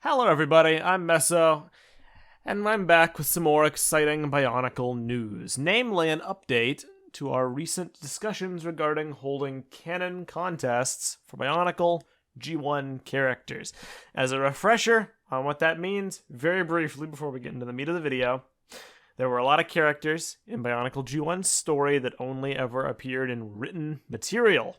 Hello everybody, I'm Meso, and I'm back with some more exciting Bionicle news, namely an update to our recent discussions regarding holding canon contests for Bionicle G1 characters. As a refresher on what that means, very briefly before we get into the meat of the video, there were a lot of characters in Bionicle G1's story that only ever appeared in written material.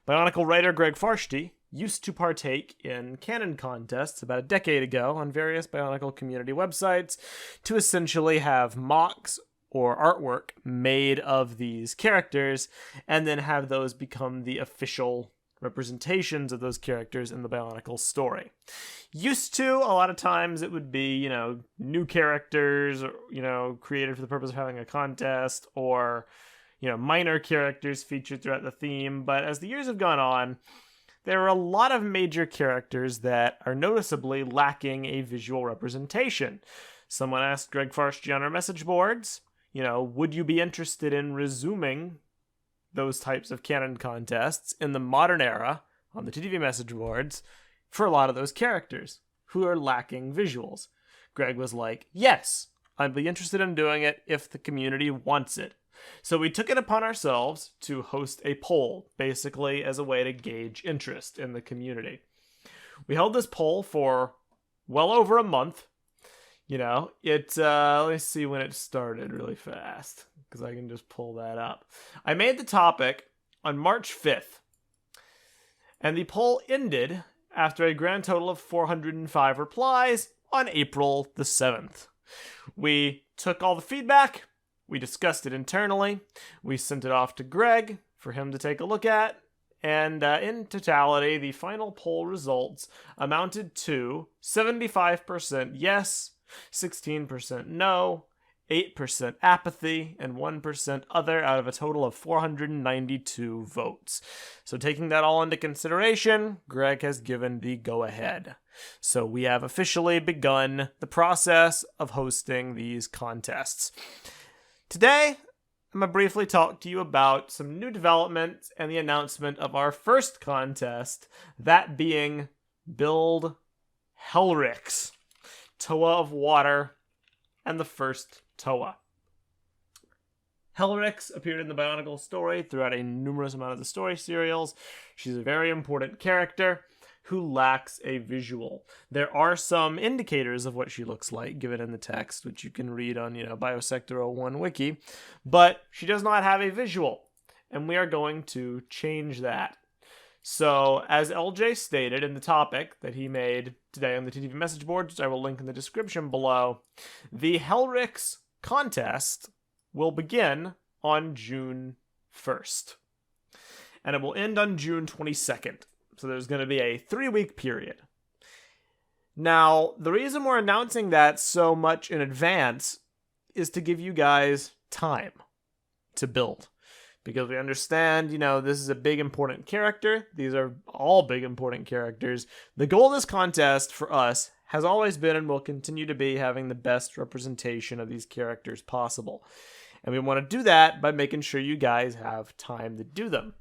Bionicle writer Greg Farshtey used to partake in canon contests about a decade ago on various Bionicle community websites to essentially have mocks or artwork made of these characters and then have those become the official representations of those characters in the Bionicle story. Used to, a lot of times it would be, new characters, created for the purpose of having a contest, or, minor characters featured throughout the theme. But as the years have gone on, there are a lot of major characters that are noticeably lacking a visual representation. Someone asked Greg Farshtey on our message boards, would you be interested in resuming those types of canon contests in the modern era on the TTV message boards for a lot of those characters who are lacking visuals? Greg was like, yes, I'd be interested in doing it if the community wants it. So we took it upon ourselves to host a poll, basically as a way to gauge interest in the community. We held this poll for well over a month. Let me see when it started really fast, because I can just pull that up. I made the topic on March 5th, and the poll ended after a grand total of 405 replies on April the 7th. We took all the feedback, we discussed it internally, we sent it off to Greg for him to take a look at, and in totality, the final poll results amounted to 75% yes, 16% no, 8% apathy, and 1% other out of a total of 492 votes. So taking that all into consideration, Greg has given the go-ahead. So we have officially begun the process of hosting these contests. Today, I'm going to briefly talk to you about some new developments and the announcement of our first contest, that being Build Helryx, Toa of Water, and the first Toa. Helryx appeared in the Bionicle story throughout a numerous amount of the story serials. She's a very important character who lacks a visual. There are some indicators of what she looks like given in the text, which you can read on, Biosector 01 wiki, but she does not have a visual, and we are going to change that. So, as LJ stated in the topic that he made today on the TTV message board, which I will link in the description below, the Helryx contest will begin on June 1st, and it will end on June 22nd. So there's going to be a 3-week period. Now, the reason we're announcing that so much in advance is to give you guys time to build. Because we understand, this is a big, important character. These are all big, important characters. The goal of this contest for us has always been and will continue to be having the best representation of these characters possible. And we want to do that by making sure you guys have time to do them.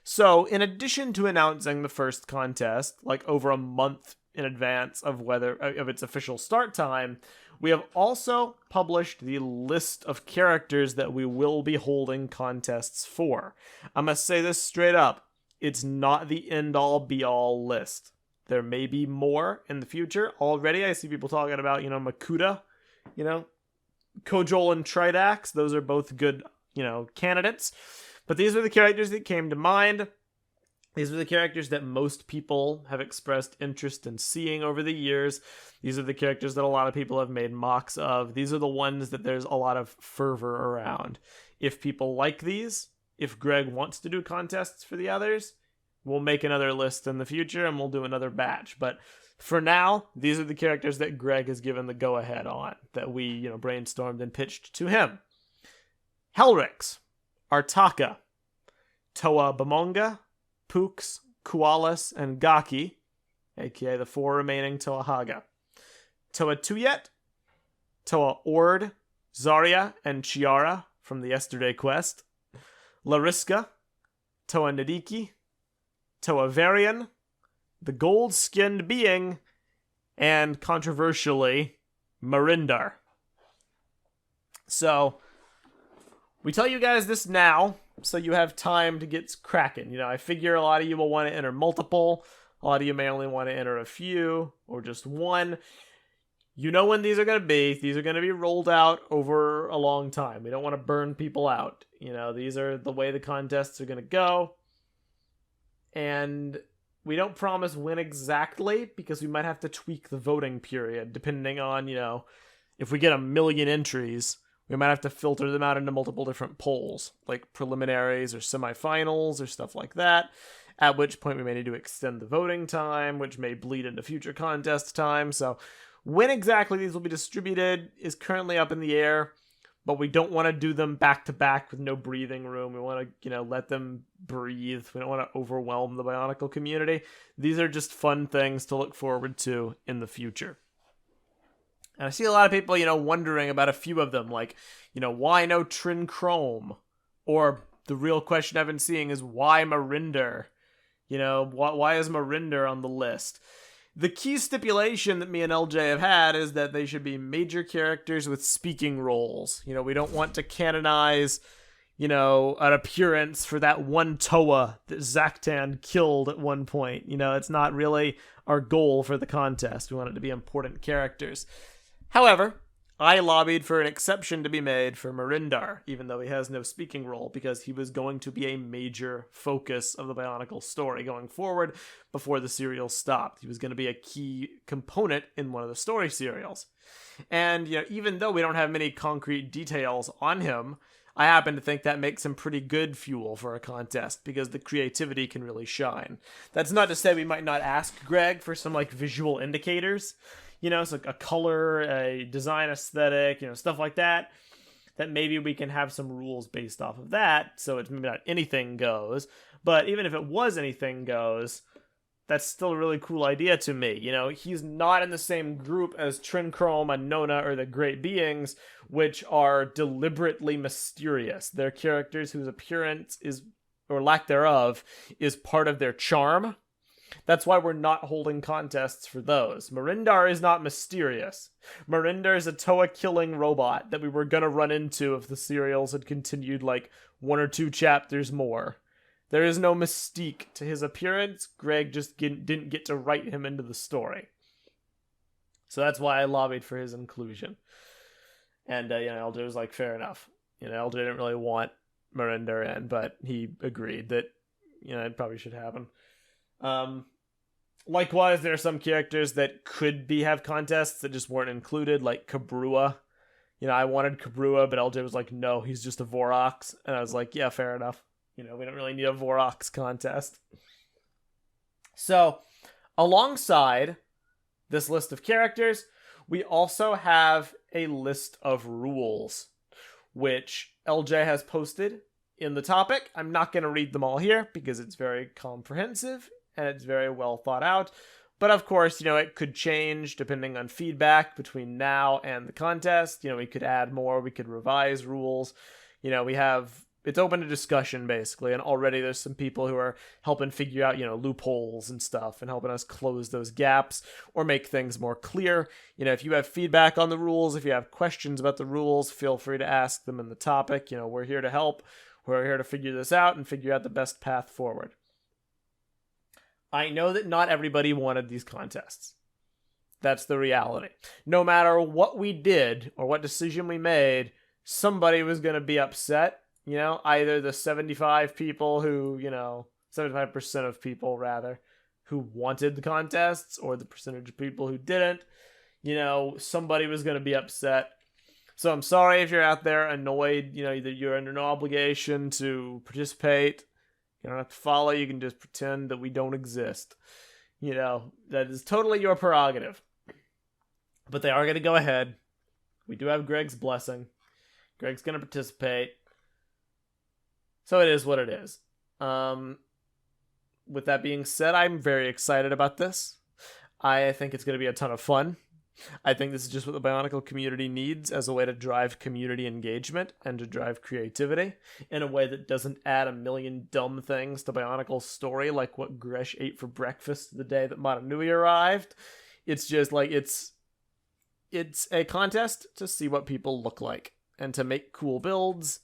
So, in addition to announcing the first contest, like over a month in advance of its official start time, we have also published the list of characters that we will be holding contests for. I must say this straight up. It's not the end-all, be-all list. There may be more in the future. Already, I see people talking about, Makuta, Kojol and Tridax. Those are both good, candidates. But these are the characters that came to mind. These are the characters that most people have expressed interest in seeing over the years. These are the characters that a lot of people have made mocks of. These are the ones that there's a lot of fervor around. If people like these, if Greg wants to do contests for the others, we'll make another list in the future and we'll do another batch. But for now, these are the characters that Greg has given the go-ahead on, that we, brainstormed and pitched to him. Helryx, Artaka, Toa Bamonga, Pooks, Koalas, and Gaki, aka the 4 remaining Toa Haga. Toa Tuyet, Toa Ord, Zarya, and Chiara from the Yesterday Quest. Lariska, Toa Nadiki, Toa Varian, the gold-skinned being, and controversially, Marinder. So, we tell you guys this now, so you have time to get cracking. You know, I figure a lot of you will want to enter multiple. A lot of you may only want to enter a few, or just one. You know when these are going to be. These are going to be rolled out over a long time. We don't want to burn people out. You know, these are the way the contests are going to go. And we don't promise when exactly, because we might have to tweak the voting period, depending on, you know, if we get 1 million entries, we might have to filter them out into multiple different polls, like preliminaries or semifinals or stuff like that, at which point we may need to extend the voting time, which may bleed into future contest time. So when exactly these will be distributed is currently up in the air, but we don't want to do them back to back with no breathing room. We want to, you know, let them breathe. We don't want to overwhelm the Bionicle community. These are just fun things to look forward to in the future. And I see a lot of people, you know, wondering about a few of them, like, you know, why no Trin Chrome? Or the real question I've been seeing is why Marinder? You know, why is Marinder on the list? The key stipulation that me and LJ have had is that they should be major characters with speaking roles. You know, we don't want to canonize, you know, an appearance for that one Toa that Zaktan killed at one point. You know, it's not really our goal for the contest. We want it to be important characters. However, I lobbied for an exception to be made for Marinder, even though he has no speaking role, because he was going to be a major focus of the Bionicle story going forward before the serial stopped. He was going to be a key component in one of the story serials. And, you know, even though we don't have many concrete details on him, I happen to think that makes him pretty good fuel for a contest, because the creativity can really shine. That's not to say we might not ask Greg for some, like, visual indicators. You know, it's like a color, a design aesthetic, you know, stuff like that, that maybe we can have some rules based off of that, so it's maybe not anything goes. But even if it was anything goes, that's still a really cool idea to me. You know, he's not in the same group as Trin Chrome and Nona or the Great Beings, which are deliberately mysterious. They're characters whose appearance is, or lack thereof, is part of their charm. That's why we're not holding contests for those. Marinder is not mysterious. Marinder is a Toa-killing robot that we were gonna run into if the serials had continued, like, 1 or 2 chapters more. There is no mystique to his appearance. Greg just didn't get to write him into the story. So that's why I lobbied for his inclusion. And, you know, Elder was like, fair enough. You know, Elder didn't really want Marinder in, but he agreed that, you know, it probably should happen. Likewise, there are some characters that could have contests that just weren't included, like Kabrua. You know, I wanted Kabrua, but LJ was like, no, he's just a Vorox. And I was like, yeah, fair enough. You know, we don't really need a Vorox contest. So, alongside this list of characters, we also have a list of rules, which LJ has posted in the topic. I'm not going to read them all here because it's very comprehensive and it's very well thought out. But of course, you know, it could change depending on feedback between now and the contest. You know, we could add more, we could revise rules. You know, it's open to discussion basically, and already there's some people who are helping figure out, you know, loopholes and stuff and helping us close those gaps or make things more clear. You know, if you have feedback on the rules, if you have questions about the rules, feel free to ask them in the topic. You know, we're here to help. We're here to figure this out and figure out the best path forward. I know that not everybody wanted these contests. That's the reality. No matter what we did or what decision we made, somebody was going to be upset. You know, either the 75 people who, you know, 75% of people, rather, who wanted the contests, or the percentage of people who didn't. You know, somebody was going to be upset. So I'm sorry if you're out there annoyed, you know, that you're under no obligation to participate. You don't have to follow, you can just pretend that we don't exist. You know, that is totally your prerogative. But they are going to go ahead. We do have Greg's blessing. Greg's going to participate. So it is what it is. With that being said, I'm very excited about this. I think it's going to be a ton of fun. I think this is just what the Bionicle community needs as a way to drive community engagement and to drive creativity in a way that doesn't add a million dumb things to Bionicle's story, like what Gresh ate for breakfast the day that Matanui arrived. It's just like it's a contest to see what people look like and to make cool builds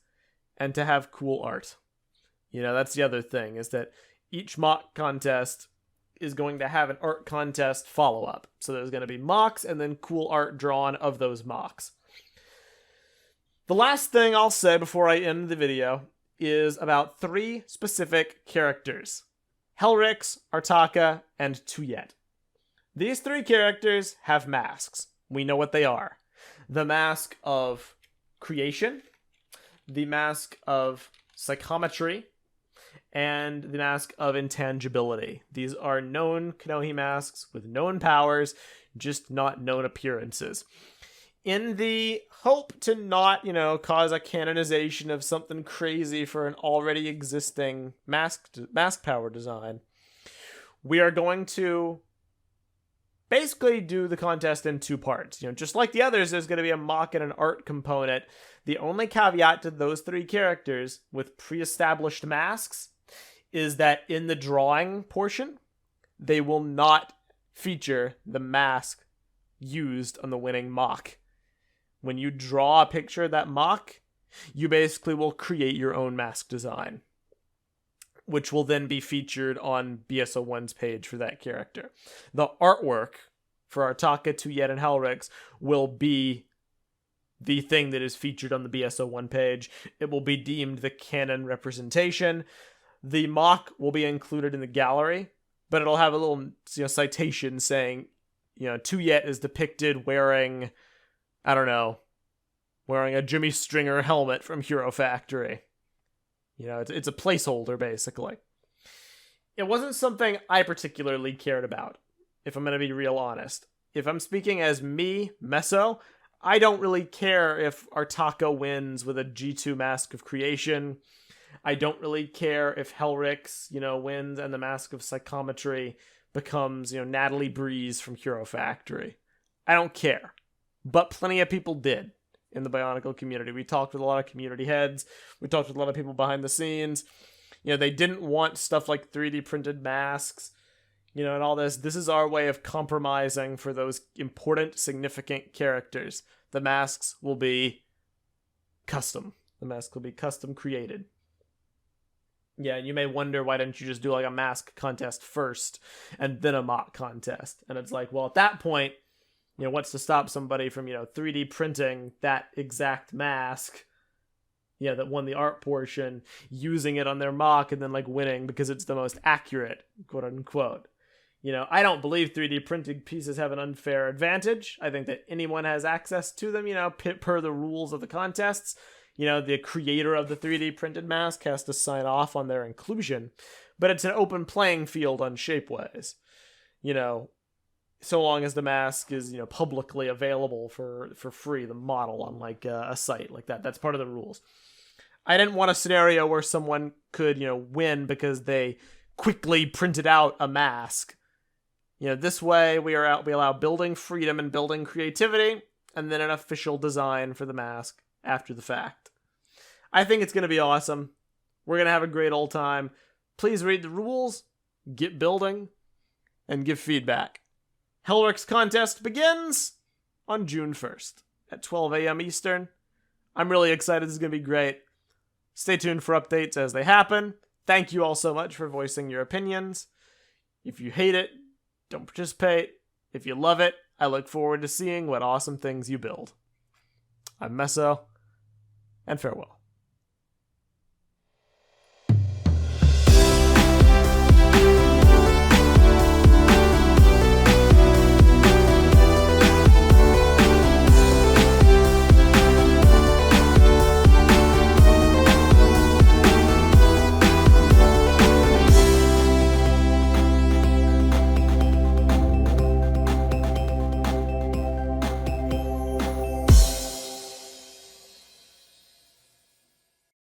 and to have cool art. That's the other thing, is that each mock contest is going to have an art contest follow-up. So there's going to be mocks and then cool art drawn of those mocks. The last thing I'll say before I end the video is about 3 specific characters: Helryx, Artaka, and Tuyet. These 3 characters have masks. We know what they are. The mask of creation, the mask of psychometry, and the mask of intangibility. These are known Kanohi masks with known powers, just not known appearances. In the hope to not, cause a canonization of something crazy for an already existing mask power design, we are going to basically do the contest in 2 parts. Just like the others, there's going to be a mock and an art component. The only caveat to those 3 characters with pre-established masks is that in the drawing portion, they will not feature the mask used on the winning mock. When you draw a picture of that mock, you basically will create your own mask design, which will then be featured on BSO1's page for that character. The artwork for Artaka, Tuyet, and Helryx will be the thing that is featured on the BSO1 page. It will be deemed the canon representation. The mock will be included in the gallery, but it'll have a little citation saying, Tuyet is depicted wearing a Jimmy Stringer helmet from Hero Factory. It's a placeholder, basically. It wasn't something I particularly cared about, if I'm going to be real honest. If I'm speaking as me, Meso, I don't really care if Artaka wins with a G2 Mask of Creation. I don't really care if Helryx, wins and the Mask of Psychometry becomes, Natalie Breeze from Hero Factory. I don't care. But plenty of people did in the Bionicle community. We talked with a lot of community heads. We talked with a lot of people behind the scenes. They didn't want stuff like 3D printed masks, and all this. This is our way of compromising for those important, significant characters. The masks will be custom. The mask will be custom created. Yeah, and you may wonder, why didn't you just do like a mask contest first and then a mock contest? And it's like, well, at that point, what's to stop somebody from, 3D printing that exact mask, that won the art portion, using it on their mock and then winning because it's the most accurate, quote unquote. I don't believe 3D printing pieces have an unfair advantage. I think that anyone has access to them, per the rules of the contests. The creator of the 3D printed mask has to sign off on their inclusion, but it's an open playing field on Shapeways. So long as the mask is, publicly available for free, the model on a site like that. That's part of the rules. I didn't want a scenario where someone could, win because they quickly printed out a mask. This way we allow building freedom and building creativity, and then an official design for the mask after the fact. I think it's going to be awesome. We're going to have a great old time. Please read the rules, get building, and give feedback. Helryx contest begins on June 1st at 12 a.m. Eastern. I'm really excited. This is going to be great. Stay tuned for updates as they happen. Thank you all so much for voicing your opinions. If you hate it, don't participate. If you love it, I look forward to seeing what awesome things you build. I'm Meso, and farewell.